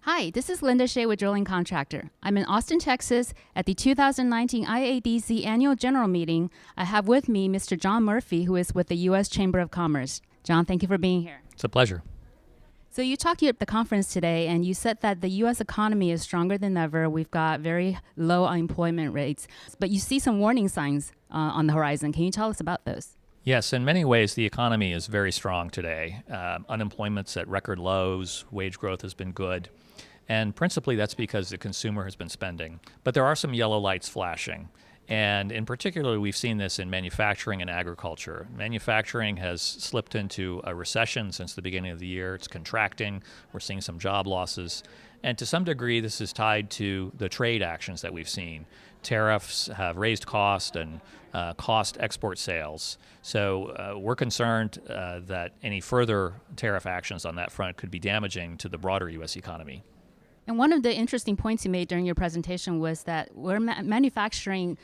Hi, this is Linda Shea with Drilling Contractor. I'm in Austin, Texas at the 2019 IADC Annual General Meeting. I have with me Mr. John Murphy, who is with the U.S. Chamber of Commerce. John, thank you for being here. It's a pleasure. So you talked here at the conference today, and you said that the U.S. economy is stronger than ever. We've got very low unemployment rates, but you see some warning signs on the horizon. Can you tell us about those? Yes, in many ways, the economy is very strong today. Unemployment's at record lows, wage growth has been good, and principally that's because the consumer has been spending. But there are some yellow lights flashing, and in particular, we've seen this in manufacturing and agriculture. Manufacturing has slipped into a recession since the beginning of the year. It's contracting. We're seeing some job losses. And to some degree, this is tied to the trade actions that we've seen. Tariffs have raised cost and cost export sales. So we're concerned that any further tariff actions on that front could be damaging to the broader U.S. economy. And one of the interesting points you made during your presentation was that we're manufacturing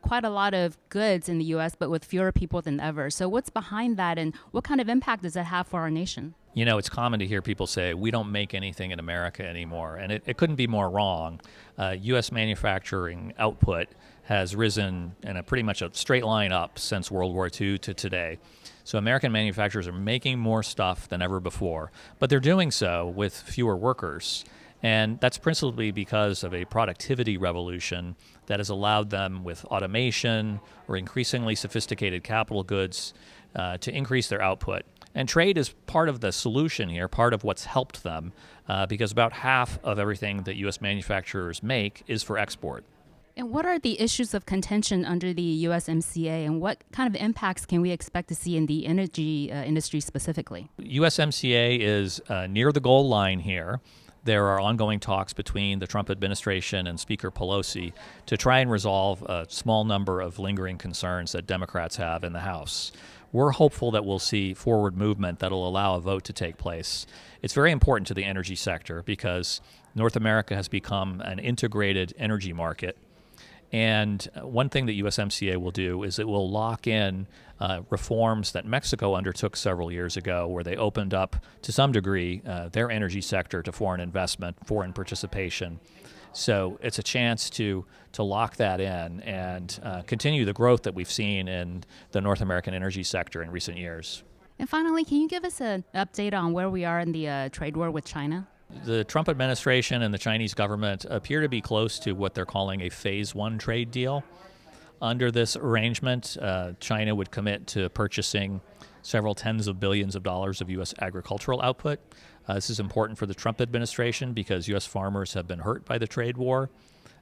quite a lot of goods in the U.S., but with fewer people than ever. So what's behind that, and what kind of impact does that have for our nation? You know, it's common to hear people say, we don't make anything in America anymore. And it couldn't be more wrong. U.S. manufacturing output has risen in a pretty much a straight line up since World War II to today. So American manufacturers are making more stuff than ever before, but they're doing so with fewer workers. And that's principally because of a productivity revolution that has allowed them with automation or increasingly sophisticated capital goods to increase their output. And trade is part of the solution here, part of what's helped them, because about half of everything that U.S. manufacturers make is for export. And what are the issues of contention under the USMCA, and what kind of impacts can we expect to see in the energy industry specifically? USMCA is near the goal line here. There are ongoing talks between the Trump administration and Speaker Pelosi to try and resolve a small number of lingering concerns that Democrats have in the House. We're hopeful that we'll see forward movement that'll allow a vote to take place. It's very important to the energy sector because North America has become an integrated energy market. And one thing that USMCA will do is it will lock in reforms that Mexico undertook several years ago, where they opened up, to some degree, their energy sector to foreign investment, foreign participation. So it's a chance to lock that in and continue the growth that we've seen in the North American energy sector in recent years. And finally, can you give us an update on where we are in the trade war with China? The Trump administration and the Chinese government appear to be close to what they're calling a phase one trade deal. Under this arrangement, China would commit to purchasing several tens of billions of dollars of U.S. agricultural output. This is important for the Trump administration because U.S. farmers have been hurt by the trade war.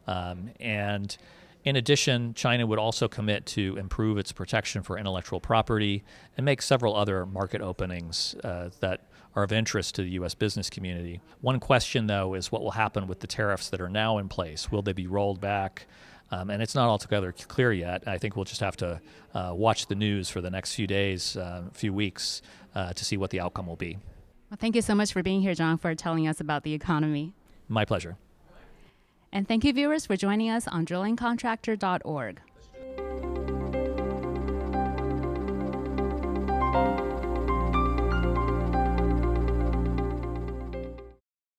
And in addition, China would also commit to improve its protection for intellectual property and make several other market openings that are of interest to the U.S. business community. One question, though, is what will happen with the tariffs that are now in place? Will they be rolled back? And it's not altogether clear yet. I think we'll just have to watch the news for the next few days, few weeks, to see what the outcome will be. Well, thank you so much for being here, John, for telling us about the economy. My pleasure. And thank you, viewers, for joining us on drillingcontractor.org.